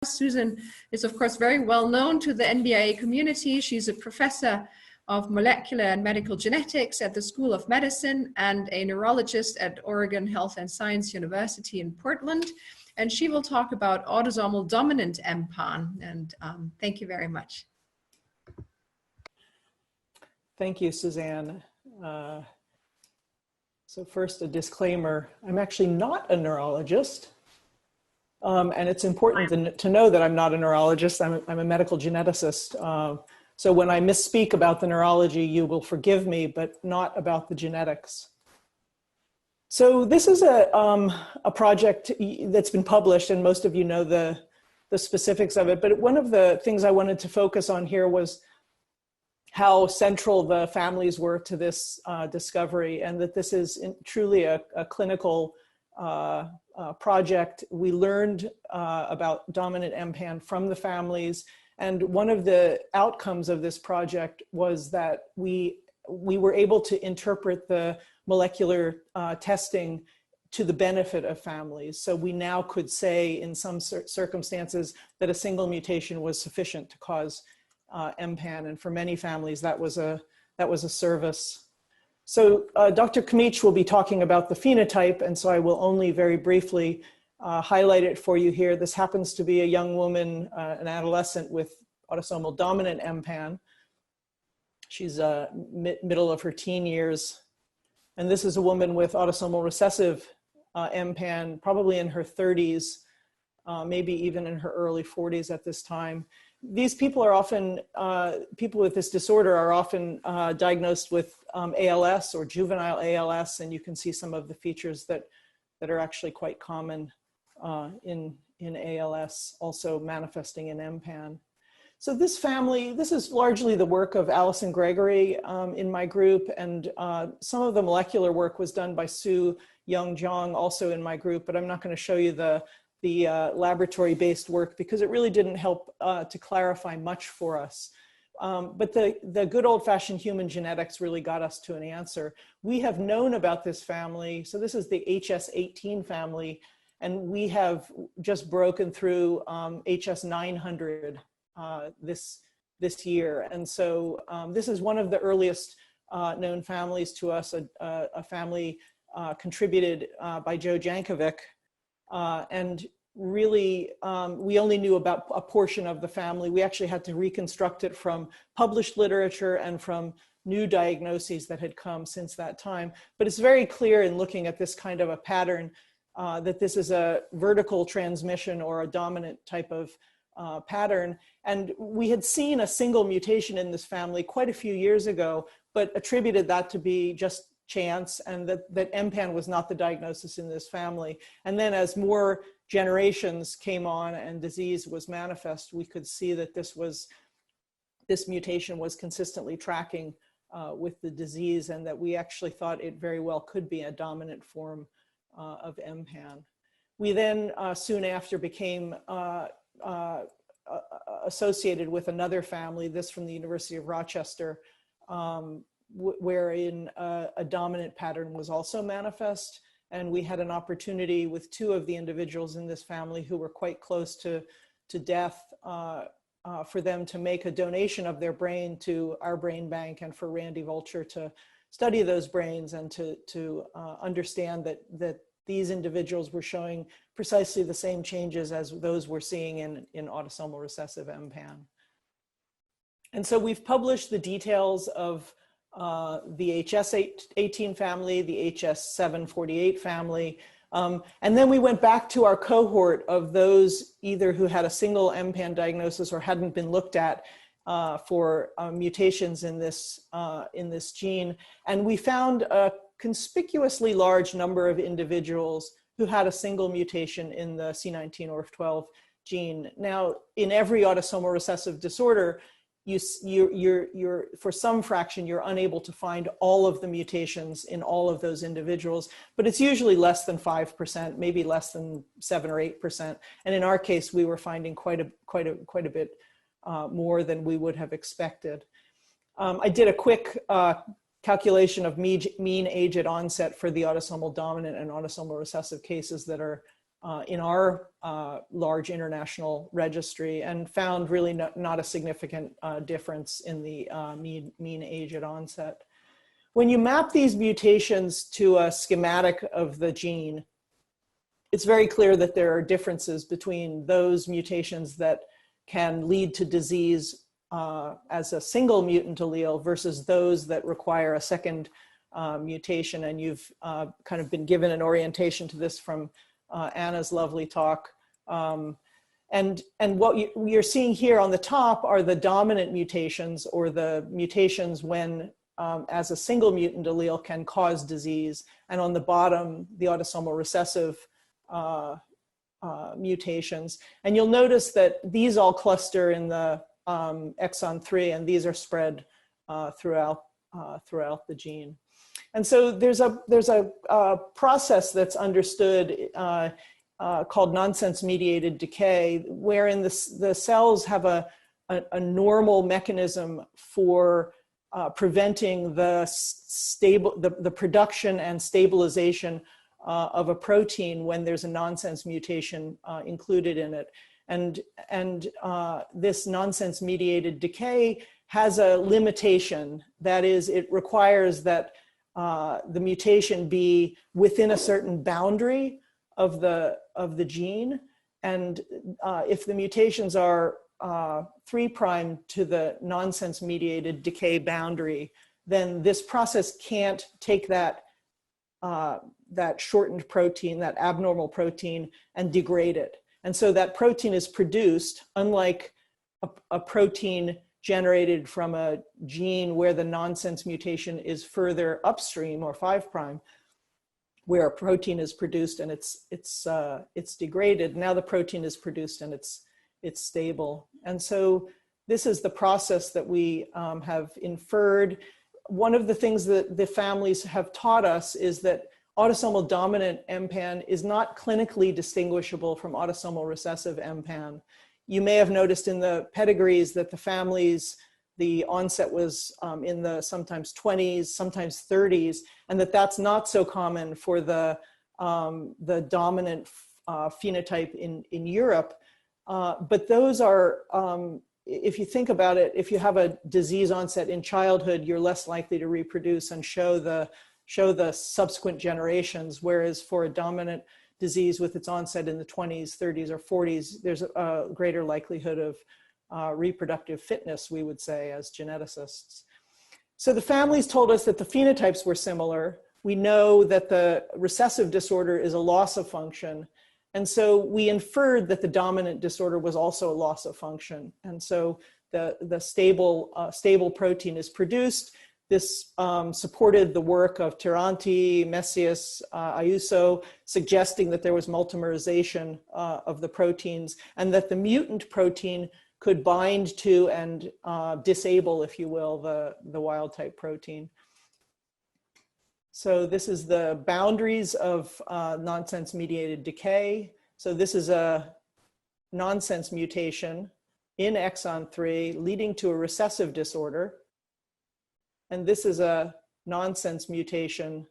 Susan is, of course, very well known to the NBIA community. She's a professor of molecular and medical genetics at the School of Medicine and a neurologist at Oregon Health and Science University in Portland. And she will talk about autosomal dominant Mpan. And thank you very much. Thank you, Suzanne. So first, a disclaimer. I'm actually not a neurologist. And it's important to know that I'm not a neurologist. I'm a medical geneticist. So when I misspeak about the neurology, you will forgive me, but not about the genetics. So this is a project that's been published, and most of you know the specifics of it. But one of the things I wanted to focus on here was how central the families were to this discovery, and that this is truly a clinical project. We learned about dominant Mpan from the families, and one of the outcomes of this project was that we were able to interpret the molecular testing to the benefit of families. So we now could say in some circumstances that a single mutation was sufficient to cause Mpan, and for many families that was a service. So Dr. Kmich will be talking about the phenotype, and so I will only very briefly highlight it for you here. This happens to be a young woman, an adolescent with autosomal dominant Mpan. She's middle of her teen years. And this is a woman with autosomal recessive Mpan, probably in her 30s, maybe even in her early 40s at this time. These people are often, people with this disorder are often diagnosed with ALS or juvenile ALS, and you can see some of the features that are actually quite common in ALS, also manifesting in Mpan. So this family, this is largely the work of Alison Gregory in my group, and some of the molecular work was done by Sue Young-Jong, also in my group, but I'm not going to show you the laboratory-based work because it really didn't help to clarify much for us. But the good old-fashioned human genetics really got us to an answer. We have known about this family. So this is the HS18 family, and we have just broken through HS900 this year. And so this is one of the earliest known families to us, a family contributed by Joe Jankovic. And really, we only knew about a portion of the family. We actually had to reconstruct it from published literature and from new diagnoses that had come since that time. But it's very clear in looking at this kind of a pattern that this is a vertical transmission or a dominant type of pattern. And we had seen a single mutation in this family quite a few years ago, but attributed that to be just chance, and that Mpan was not the diagnosis in this family. And then as more generations came on and disease was manifest, we could see that this mutation was consistently tracking with the disease, and that we actually thought it very well could be a dominant form of Mpan. We then soon after became associated with another family, this from the University of Rochester, wherein a dominant pattern was also manifest. And we had an opportunity with two of the individuals in this family who were quite close to death for them to make a donation of their brain to our brain bank, and for Randy Vulture to study those brains and to understand that these individuals were showing precisely the same changes as those we're seeing in autosomal recessive Mpan. And so we've published the details of the HS18 family, the HS748 family, and then we went back to our cohort of those either who had a single Mpan diagnosis or hadn't been looked at for mutations in this gene, and we found a conspicuously large number of individuals who had a single mutation in the C19orf12 gene. Now, in every autosomal recessive disorder, you're for some fraction, you're unable to find all of the mutations in all of those individuals, but it's usually less than 5%, maybe less than 7 or 8%. And in our case, we were finding quite a bit more than we would have expected. I did a quick calculation of mean age at onset for the autosomal dominant and autosomal recessive cases that are in our large international registry, and found really not a significant difference in the mean age at onset. When you map these mutations to a schematic of the gene, it's very clear that there are differences between those mutations that can lead to disease as a single mutant allele versus those that require a second mutation. And you've kind of been given an orientation to this from Anna's lovely talk. And what you're seeing here on the top are the dominant mutations, or the mutations when as a single mutant allele can cause disease. And on the bottom, the autosomal recessive mutations. And you'll notice that these all cluster in the exon 3, and these are spread throughout the gene. And so there's a process that's understood called nonsense-mediated decay, wherein the cells have a normal mechanism for preventing the production and stabilization of a protein when there's a nonsense mutation included in it. And this nonsense-mediated decay has a limitation. That is, it requires that the mutation be within a certain boundary of the gene. And if the mutations are 3' to the nonsense-mediated decay boundary, then this process can't take that shortened protein, that abnormal protein, and degrade it. And so that protein is produced, unlike a protein generated from a gene where the nonsense mutation is further upstream, or 5', where a protein is produced and it's degraded. Now the protein is produced and it's stable. And so this is the process that we have inferred. One of the things that the families have taught us is that autosomal dominant Mpan is not clinically distinguishable from autosomal recessive Mpan. You may have noticed in the pedigrees that the families, the onset was in the sometimes 20s, sometimes 30s, and that's not so common for the dominant phenotype in Europe. But those are, if you think about it, if you have a disease onset in childhood, you're less likely to reproduce and show the subsequent generations, whereas for a dominant disease with its onset in the 20s, 30s, or 40s, there's a greater likelihood of reproductive fitness, we would say, as geneticists. So the families told us that the phenotypes were similar. We know that the recessive disorder is a loss of function. And so we inferred that the dominant disorder was also a loss of function. And so the stable protein is produced. This supported the work of Tiranti, Messias, Ayuso, suggesting that there was multimerization of the proteins, and that the mutant protein could bind to and disable, if you will, the wild type protein. So this is the boundaries of nonsense-mediated decay. So this is a nonsense mutation in exon 3 leading to a recessive disorder. And this is a nonsense mutation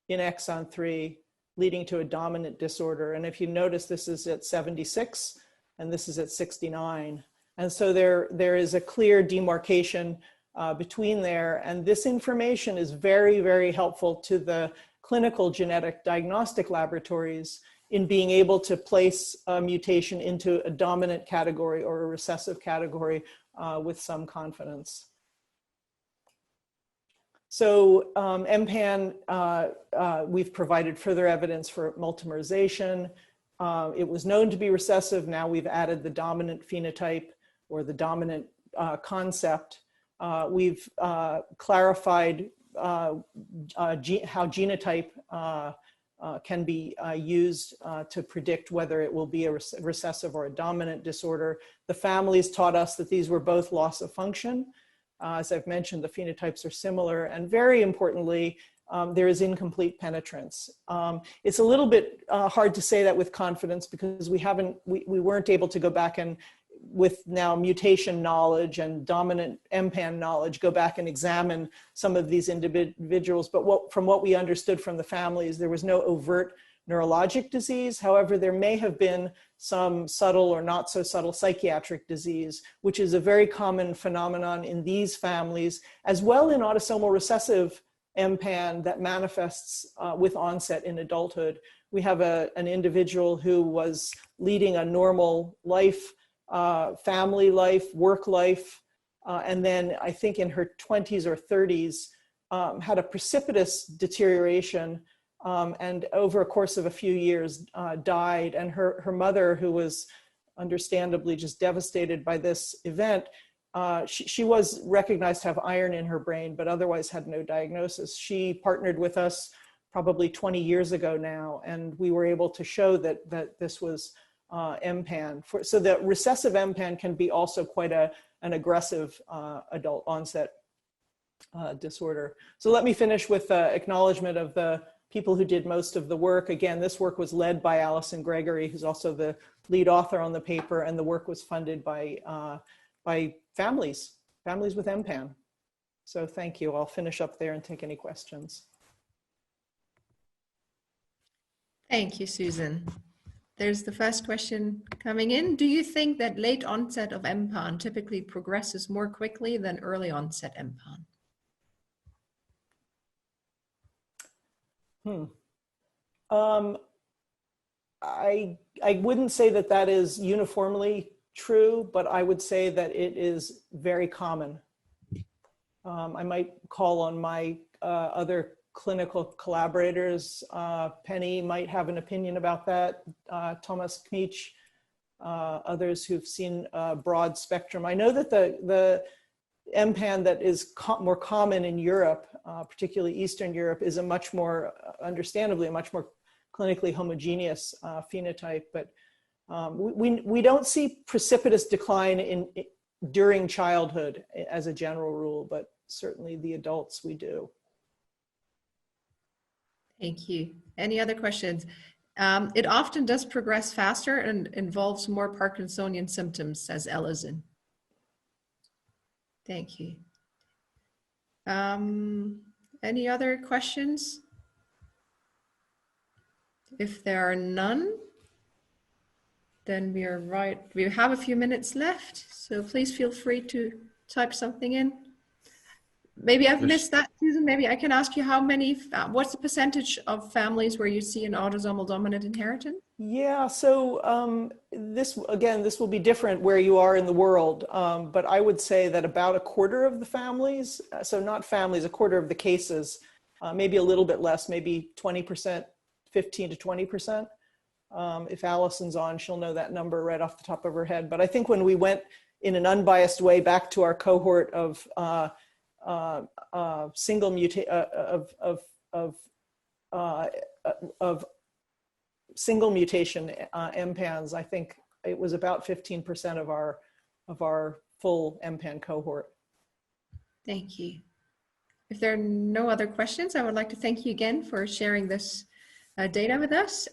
in exon 3 leading to a dominant disorder. And if you notice, this is at 76 and this is at 69. And so there is a clear demarcation between there. And this information is very, very helpful to the clinical genetic diagnostic laboratories in being able to place a mutation into a dominant category or a recessive category with some confidence. So Mpan, we've provided further evidence for multimerization. It was known to be recessive. Now we've added the dominant phenotype or the dominant concept. We've clarified how genotype can be used to predict whether it will be a recessive or a dominant disorder. The families taught us that these were both loss of function. As I've mentioned, the phenotypes are similar, and very importantly, there is incomplete penetrance. It's a little bit hard to say that with confidence because we weren't able to go back and, with now mutation knowledge and dominant Mpan knowledge, go back and examine some of these individuals. But from what we understood from the families, there was no overt neurologic disease. However, there may have been some subtle or not so subtle psychiatric disease, which is a very common phenomenon in these families, as well in autosomal recessive Mpan that manifests with onset in adulthood. We have an individual who was leading a normal life, family life, work life, and then I think in her 20s or 30s had a precipitous deterioration, and over a course of a few years died. And her mother, who was understandably just devastated by this event, she was recognized to have iron in her brain, but otherwise had no diagnosis. She partnered with us probably 20 years ago now, and we were able to show that this was Mpan. So that recessive Mpan can be also quite an aggressive adult onset disorder. So let me finish with acknowledgement of the people who did most of the work. Again, this work was led by Alison Gregory, who's also the lead author on the paper, and the work was funded by families with Mpan. So thank you. I'll finish up there and take any questions. Thank you, Susan. There's the first question coming in. Do you think that late onset of Mpan typically progresses more quickly than early onset Mpan? I wouldn't say that is uniformly true, but I would say that it is very common. I might call on my other clinical collaborators. Penny might have an opinion about that. Thomas Kmitsch, others who've seen a broad spectrum. I know that the Mpan that is more common in Europe, particularly Eastern Europe, is a much more, understandably, a much more clinically homogeneous phenotype. But we don't see precipitous decline during childhood as a general rule, but certainly the adults we do. Thank you. Any other questions? It often does progress faster and involves more Parkinsonian symptoms, says Ellison. Thank you. Any other questions? If there are none, then we are right. We have a few minutes left, so please feel free to type something in. Maybe I've missed that, Susan. Maybe I can ask you how many, what's the percentage of families where you see an autosomal dominant inheritance? Yeah, so this will be different where you are in the world, but I would say that about a quarter of the families, so not families, a quarter of the cases, maybe a little bit less, maybe 20%, 15 to 20%. If Allison's on, she'll know that number right off the top of her head. But I think when we went in an unbiased way back to our cohort of single mutation Mpans, I think it was about 15% of our full Mpan cohort. Thank you. If there are no other questions, I would like to thank you again for sharing this data with us.